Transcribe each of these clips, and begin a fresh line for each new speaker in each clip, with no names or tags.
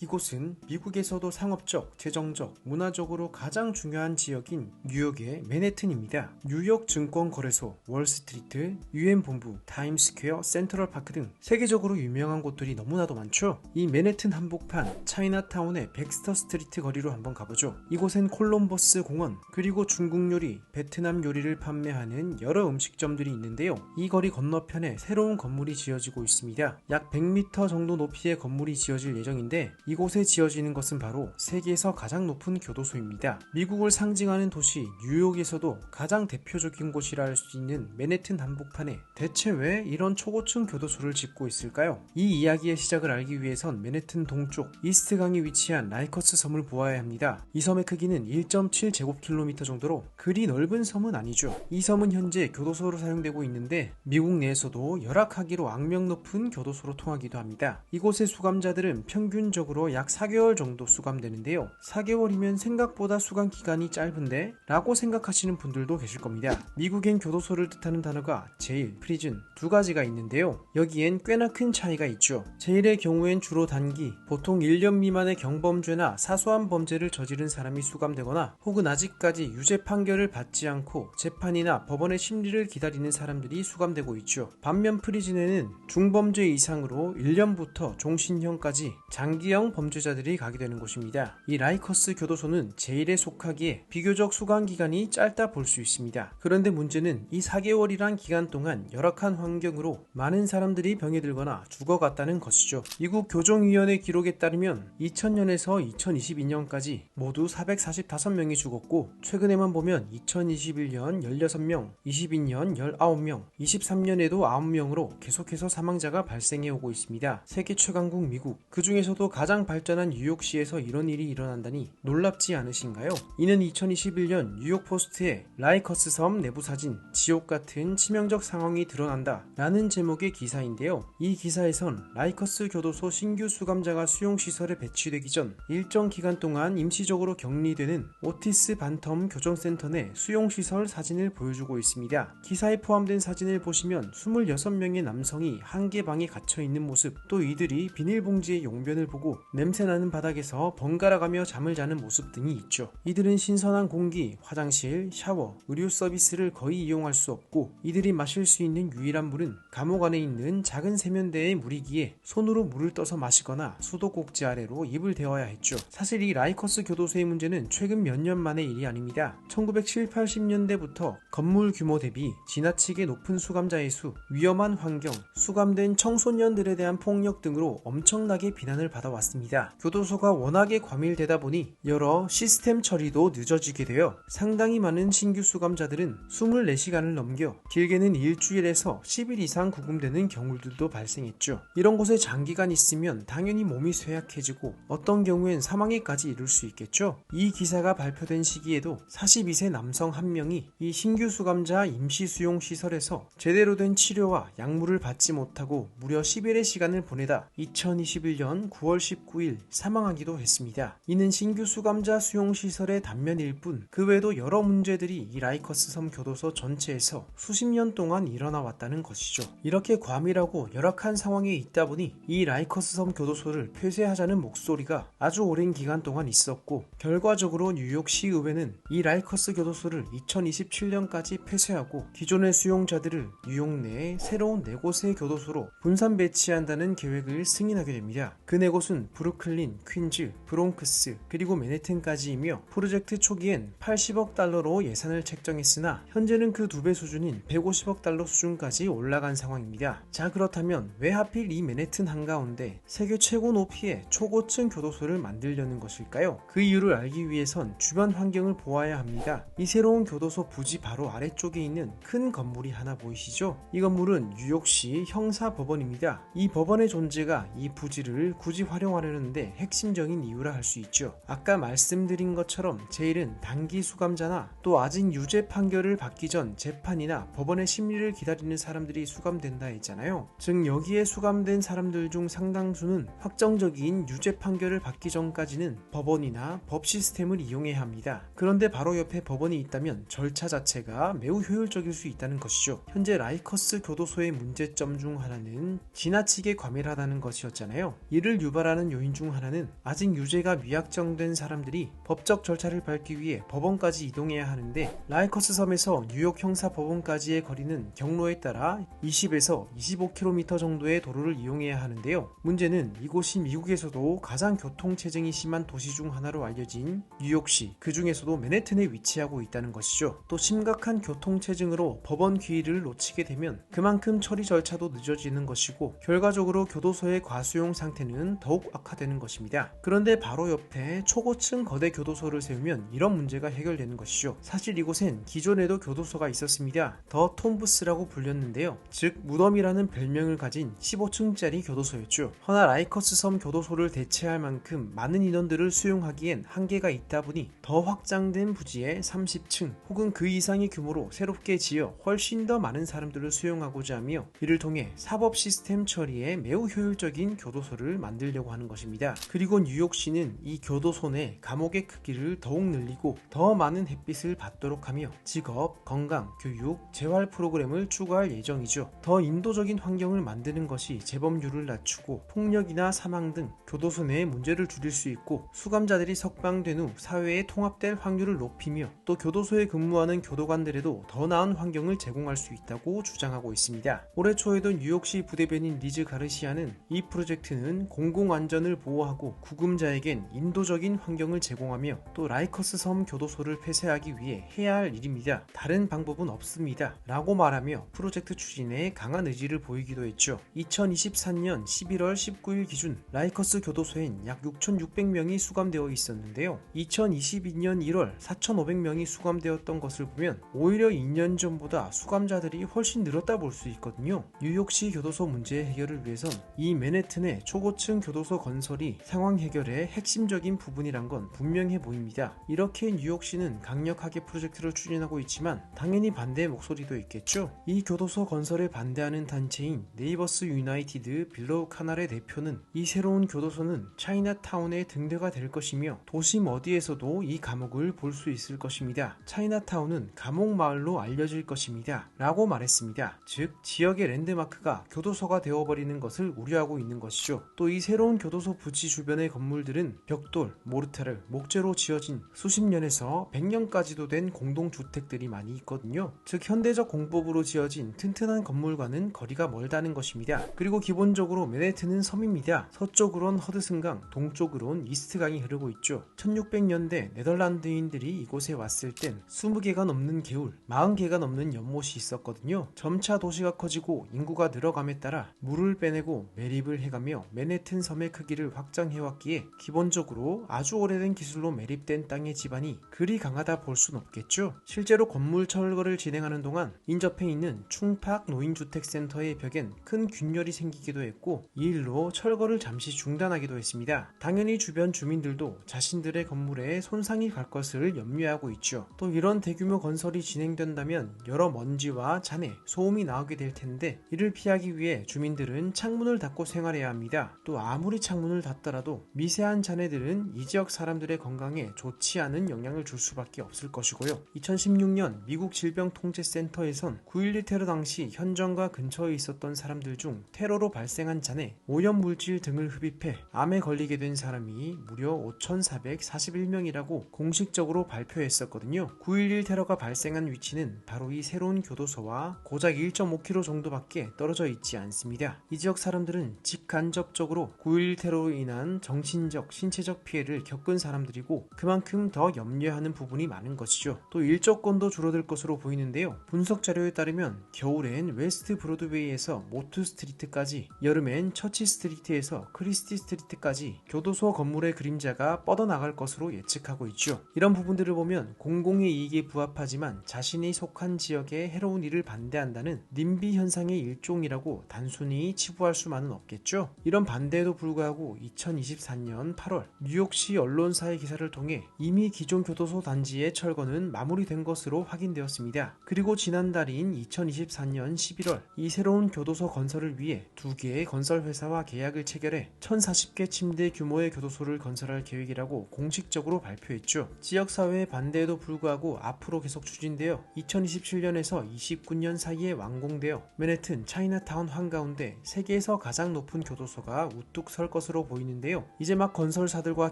이곳은 미국에서도 상업적, 재정적, 문화적으로 가장 중요한 지역인 뉴욕의 맨해튼입니다. 뉴욕 증권거래소, 월스트리트, 유엔본부, 타임스퀘어, 센트럴파크 등 세계적으로 유명한 곳들이 너무나도 많죠. 이 맨해튼 한복판 차이나타운의 백스터 스트리트 거리로 한번 가보죠. 이곳엔 콜럼버스 공원, 그리고 중국 요리, 베트남 요리를 판매하는 여러 음식점들이 있는데요. 이 거리 건너편에 새로운 건물이 지어지고 있습니다. 약 100m 정도 높이의 건물이 지어질 예정인데 이곳에 지어지는 것은 바로 세계에서 가장 높은 교도소입니다. 미국을 상징하는 도시 뉴욕에서도 가장 대표적인 곳이라 할 수 있는 맨해튼 한복판에 대체 왜 이런 초고층 교도소를 짓고 있을까요? 이 이야기의 시작을 알기 위해선 맨해튼 동쪽 이스트강에 위치한 라이커스 섬을 보아야 합니다. 이 섬의 크기는 1.7제곱킬로미터 정도로 그리 넓은 섬은 아니죠. 이 섬은 현재 교도소로 사용되고 있는데 미국 내에서도 열악하기로 악명 높은 교도소로 통하기도 합니다. 이곳의 수감자들은 평균적으로 약 4개월 정도 수감되는데요. 4개월이면 생각보다 수감 기간이 짧은데? 라고 생각하시는 분들도 계실 겁니다. 미국엔 교도소를 뜻하는 단어가 제일, 프리즌 두 가지가 있는데요. 여기엔 꽤나 큰 차이가 있죠. 제일의 경우엔 주로 단기, 보통 1년 미만의 경범죄나 사소한 범죄를 저지른 사람이 수감되거나 혹은 아직까지 유죄 판결을 받지 않고 재판이나 법원의 심리를 기다리는 사람들이 수감되고 있죠. 반면 프리즌에는 중범죄 이상으로 1년부터 종신형까지 장기형 범죄자들이 가게 되는 곳입니다. 이 라이커스 교도소는 제일에 속하기에 비교적 수감 기간이 짧다 볼 수 있습니다. 그런데 문제는 이 4개월이란 기간 동안 열악한 환경으로 많은 사람들이 병에 들거나 죽어갔다는 것이죠. 미국 교정위원회 기록에 따르면 2000년에서 2022년까지 모두 445명이 죽었고 최근에만 보면 2021년 16명, 22년 19명, 23년에도 9명으로 계속해서 사망자가 발생해 오고 있습니다. 세계 최강국 미국, 그 중에서도 가장 발전한 뉴욕시에서 이런 일이 일어난다니 놀랍지 않으신가요? 이는 2021년 뉴욕포스트의 라이커스 섬 내부 사진, 지옥 같은 치명적 상황이 드러난다 라는 제목의 기사인데요. 이 기사에선 라이커스 교도소 신규 수감자가 수용시설에 배치되기 전 일정 기간 동안 임시적으로 격리되는 오티스 반텀 교정센터 내 수용시설 사진을 보여주고 있습니다. 기사에 포함된 사진을 보시면 26명의 남성이 한 개 방에 갇혀있는 모습, 또 이들이 비닐봉지의 용변을 보고 냄새나는 바닥에서 번갈아가며 잠을 자는 모습 등이 있죠. 이들은 신선한 공기, 화장실, 샤워, 의료 서비스를 거의 이용할 수 없고 이들이 마실 수 있는 유일한 물은 감옥 안에 있는 작은 세면대의 물이기에 손으로 물을 떠서 마시거나 수도꼭지 아래로 입을 대어야 했죠. 사실 이 라이커스 교도소의 문제는 최근 몇 년 만의 일이 아닙니다. 1970, 80년대부터 건물 규모 대비 지나치게 높은 수감자의 수, 위험한 환경, 수감된 청소년들에 대한 폭력 등으로 엄청나게 비난을 받아왔습니다. 교도소가 워낙에 과밀되다 보니 여러 시스템 처리도 늦어지게 되어 상당히 많은 신규 수감자들은 24시간을 넘겨 길게는 일주일에서 10일 이상 구금되는 경우들도 발생했죠. 이런 곳에 장기간 있으면 당연히 몸이 쇠약해지고 어떤 경우엔 사망에까지 이를 수 있겠죠. 이 기사가 발표된 시기에도 42세 남성 한 명이 이 신규 수감자 임시 수용 시설에서 제대로 된 치료와 약물을 받지 못하고 무려 10일의 시간을 보내다 2021년 9월 19일 사망하기도 했습니다. 이는 신규 수감자 수용 시설의 단면일 뿐 그 외에도 여러 문제들이 이 라이커스 섬 교도소 전체에서 수십 년 동안 일어나 왔다는 것이죠. 이렇게 과밀하고 열악한 상황에 있다 보니 이 라이커스 섬 교도소를 폐쇄하자는 목소리가 아주 오랜 기간 동안 있었고 결과적으로 뉴욕시 의회는 이 라이커스 교도소를 2027년까지 폐쇄하고 기존의 수용자들을 뉴욕 내에 새로운 4곳의 교도소로 분산 배치한다는 계획을 승인하게 됩니다. 그 4곳은 브루클린, 퀸즈, 브롱크스, 그리고 맨해튼까지이며 프로젝트 초기엔 80억 달러로 예산을 책정했으나 현재는 그 2배 수준인 150억 달러 수준까지 올라간 상황입니다. 자, 그렇다면 왜 하필 이 맨해튼 한가운데 세계 최고 높이의 초고층 교도소를 만들려는 것일까요? 그 이유를 알기 위해선 주변 환경을 보아야 합니다. 이 새로운 교도소 부지 바로 아래쪽에 있는 큰 건물이 하나 보이시죠? 이 건물은 뉴욕시 형사법원입니다. 이 법원의 존재가 이 부지를 굳이 활용하려는데 핵심적인 이유라 할 수 있죠. 아까 말씀드린 것처럼 제일은 단기 수감자나 또 아직 유죄 판결을 받기 전 재판이나 법원의 심리를 기다리는 사람들이 수감된다 했잖아요. 즉 여기에 수감된 사람들 중 상당수는 확정적인 유죄 판결을 받기 전까지는 법원이나 법 시스템을 이용해야 합니다. 그런데 바로 옆에 법원이 있다면 절차 자체가 매우 효율적일 수 있다는 것이죠. 현재 라이커스 교도소의 문제점 중 하나는 지나치게 과밀하다는 것이었잖아요. 이를 유발하는 요인 중 하나는 아직 유죄가 미확정된 사람들이 법적 절차를 밟기 위해 법원까지 이동해야 하는데, 라이커스 섬에서 뉴욕 형사법원까지의 거리는 경로에 따라 20에서 25km 정도의 도로를 이용해야 하는데요. 문제는 이곳이 미국에서도 가장 교통체증이 심한 도시 중 하나로 알려진 뉴욕시, 그 중에서도 맨해튼에 위치하고 있다는 것이죠. 또 심각한 교통체증으로 법원 기일을 놓치게 되면 그만큼 처리 절차도 늦어지는 것이고, 결과적으로 교도소의 과수용 상태는 더욱 악화되는 것입니다. 그런데 바로 옆에 초고층 거대 교도소를 세우면 이런 문제가 해결되는 것이죠. 사실 이곳엔 기존에도 교도소가 있었습니다. 더 톰브스라고 불렸는데요. 즉 무덤이라는 별명을 가진 15층짜리 교도소였죠. 허나 라이커스 섬 교도소를 대체할 만큼 많은 인원들을 수용하기엔 한계가 있다 보니 더 확장된 부지의 30층 혹은 그 이상의 규모로 새롭게 지어 훨씬 더 많은 사람들을 수용하고자 하며, 이를 통해 사법 시스템 처리에 매우 효율적인 교도소를 만들려고 하는 것입니다. 그리고 뉴욕시는 이 교도소 내 감옥의 크기를 더욱 늘리고 더 많은 햇빛을 받도록 하며 직업, 건강, 교육, 재활 프로그램을 추구할 예정이죠. 더 인도적인 환경을 만드는 것이 재범률을 낮추고 폭력이나 사망 등 교도소 내의 문제를 줄일 수 있고, 수감자들이 석방된 후 사회에 통합될 확률을 높이며 또 교도소에 근무하는 교도관들에도 더 나은 환경을 제공할 수 있다고 주장하고 있습니다. 올해 초에도 뉴욕시 부대변인 리즈 가르시아는 이 프로젝트는 공공안전을 보호하고 구금자에겐 인도적인 환경을 제공하며 또 라이커스 섬 교도소를 폐쇄하기 위해 해야 할 일입니다. 다른 방법은 없습니다. 라고 말하며 프로젝트 추진에 강한 의지를 보이기도 했죠. 2023년 11월 19일 기준 라이커스 교도소엔 약 6,600명이 수감되어 있었는데요. 2022년 1월 4,500명이 수감되었던 것을 보면 오히려 2년 전보다 수감자들이 훨씬 늘었다 볼 수 있거든요. 뉴욕시 교도소 문제 해결을 위해선 이 맨해튼의 초고층 교도소 건설이 상황 해결의 핵심적인 부분이란 건 분명해 보입니다. 이렇게 뉴욕시는 강력하게 프로젝트를 추진하고 있지만 당연히 반대의 목소리도 있겠죠. 이 교도소 건설에 반대하는 단체인 네이버스 유나이티드 빌로우 카날의 대표는 이 새로운 교도소는 차이나타운의 등대가 될 것이며 도심 어디에서도 이 감옥을 볼 수 있을 것입니다. 차이나타운은 감옥 마을로 알려질 것입니다. 라고 말했습니다. 즉 지역의 랜드마크가 교도소가 되어버리는 것을 우려하고 있는 것이죠. 또 이 새로운 교도소 부지 주변의 건물들은 벽돌, 모르타르, 목재로 지어진 수십 년에서 100년까지도 된 공동주택들이 많이 있거든요. 즉 현대적 공법으로 지어진 튼튼한 건물과는 거리가 멀다는 것입니다. 그리고 기본적으로 맨해튼은 섬입니다. 서쪽으론 허드슨강, 동쪽으론 이스트강이 흐르고 있죠. 1600년대 네덜란드인들이 이곳에 왔을 땐 20개가 넘는 개울, 40개가 넘는 연못이 있었거든요. 점차 도시가 커지고 인구가 늘어감에 따라 물을 빼내고 매립을 해가며 맨해튼 섬의 크기를 확장해왔기에 기본적으로 아주 오래된 기술로 매립된 땅의 지반이 그리 강하다 볼 순 없겠죠. 실제로 건물 철거를 진행하는 동안 인접해 있는 충팍 노인주택센터의 벽엔 큰 균열이 생기기도 했고 이 일로 철거를 잠시 중단하기도 했습니다. 당연히 주변 주민들도 자신들의 건물에 손상이 갈 것을 염려하고 있죠. 또 이런 대규모 건설이 진행된다면 여러 먼지와 잔해, 소음이 나오게 될 텐데 이를 피하기 위해 주민들은 창문을 닫고 생활해야 합니다. 또 아무리 창문을 닫더라도 미세한 잔해들은 이 지역 사람들의 건강에 좋지 않은 영향을 줄 수밖에 없을 것이고요. 2016년 미국 질병통제센터에선 9.11 테러 당시 현장과 근처에 있었던 사람들 중 테러로 발생한 잔해, 오염물질 등을 흡입해 암에 걸리게 된 사람이 무려 5,441명이라고 공식적으로 발표했었거든요. 9.11 테러가 발생한 위치는 바로 이 새로운 교도소와 고작 1.5km 정도밖에 떨어져 있지 않습니다. 이 지역 사람들은 직간접적으로 9.11 테러로 인한 정신적, 신체적 피해를 겪은 사람들이고 그만큼 더 염려하는 부분이 많은 것이죠. 또 일조권도 줄어들 것으로 보이는데요. 분석 자료에 따르면 겨울엔 웨스트 브로드웨이에서 모트 스트리트까지, 여름엔 처치 스트리트에서 크리스티 스트리트까지 교도소 건물의 그림자가 뻗어나갈 것으로 예측하고 있죠. 이런 부분들을 보면 공공의 이익에 부합하지만 자신이 속한 지역에 해로운 일을 반대한다는 님비 현상의 일종이라고 단순히 치부할 수만은 없겠죠. 이런 반대에도 불구하고 2024년 8월 뉴욕시 언론사의 기사를 통해 이미 기존 교도소 단지의 철거는 마무리된 것으로 확인되었습니다. 그리고 지난달인 2024년 11월 이 새로운 교도소 건설을 위해 2개의 건설회사와 계약을 체결해 1040개 침대 규모의 교도소를 건설할 계획이라고 공식적으로 발표했죠. 지역사회의 반대에도 불구하고 앞으로 계속 추진되어 2027년에서 29년 사이에 완공되어 맨해튼 차이나타운 한가운데 세계에서 가장 높은 교도소가 우뚝 설 것으로 보이는데요. 이제 막 건설사들과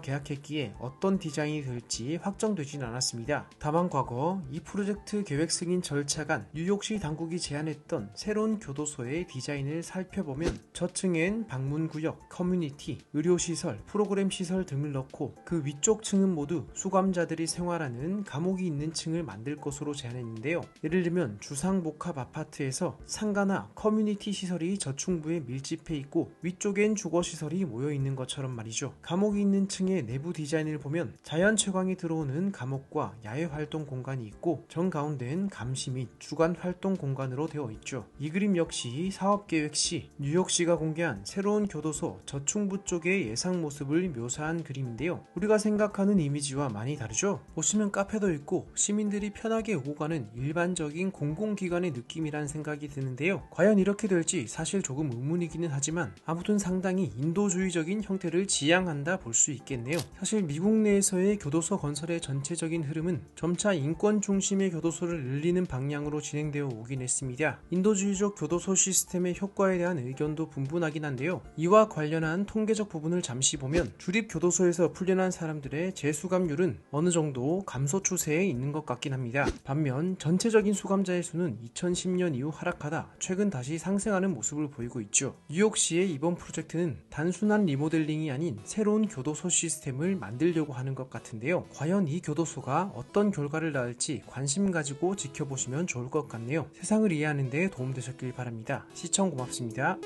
계약했기에 어떤 디자인이 될지 확정되진 않았습니다. 다만 과거 이 프로젝트 계획 승인 절차간 뉴욕시 당국이 제안했던 새로운 교도소의 디자인을 살펴보면 저층엔 방문구역, 커뮤니티, 의료시설, 프로그램 시설 등을 넣고 그 위쪽 층은 모두 수감자들이 생활하는 감옥이 있는 층을 만들 것으로 제안했는데요. 예를 들면 주상복합 아파트에서 상가나 커뮤니티 시설이 저층부에 밀집해 있고 위쪽엔 주거시설이 모여있는 것처럼 말이죠. 감옥이 있는 층의 내부 디자인을 보면 자연 채광이 들어오는 감옥과 야외 활동 공간이 있고 정가운데는 감시 및 주간 활동 공간으로 되어 있죠. 이 그림 역시 사업계획 시 뉴욕시가 공개한 새로운 교도소 저층부 쪽의 예상 모습을 묘사한 그림인데요. 우리가 생각하는 이미지와 많이 다르죠? 보시면 카페도 있고 시민들이 편하게 오고 가는 일반적인 공공기관의 느낌이란 생각이 드는데요. 과연 이렇게 될지 사실 조금 의문이기는 하지만 아무튼 상당히 인도주의적인 형태를 지향한다 볼 수 있겠네요. 사실 미국 내에서의 교도소 건설의 전체적인 흐름은 점차 인권 중심의 교도소를 늘리는 방향으로 진행되어 오긴 했습니다. 인도주의적 교도소 시스템의 효과에 대한 의견도 분분하긴 한데요. 이와 관련한 통계적 부분을 잠시 보면 주립교도소에서 풀려난 사람들의 재수감률은 어느 정도 감소 추세에 있는 것 같긴 합니다. 반면 전체적인 수감자의 수는 2010년 이후 하락하다 최근 다시 상승하는 모습을 보이고 있죠. 뉴욕시의 이번 프로젝트는 단순한 리모델링이 아닌 새로운 교도소 시스템을 만들려고 하는 것 같은데요. 과연 이 교도소가 어떤 결과를 낳을지 관심 가지고 지켜보시면 좋을 것 같네요. 세상을 이해하는 데 도움되셨길 바랍니다. 시청 고맙습니다.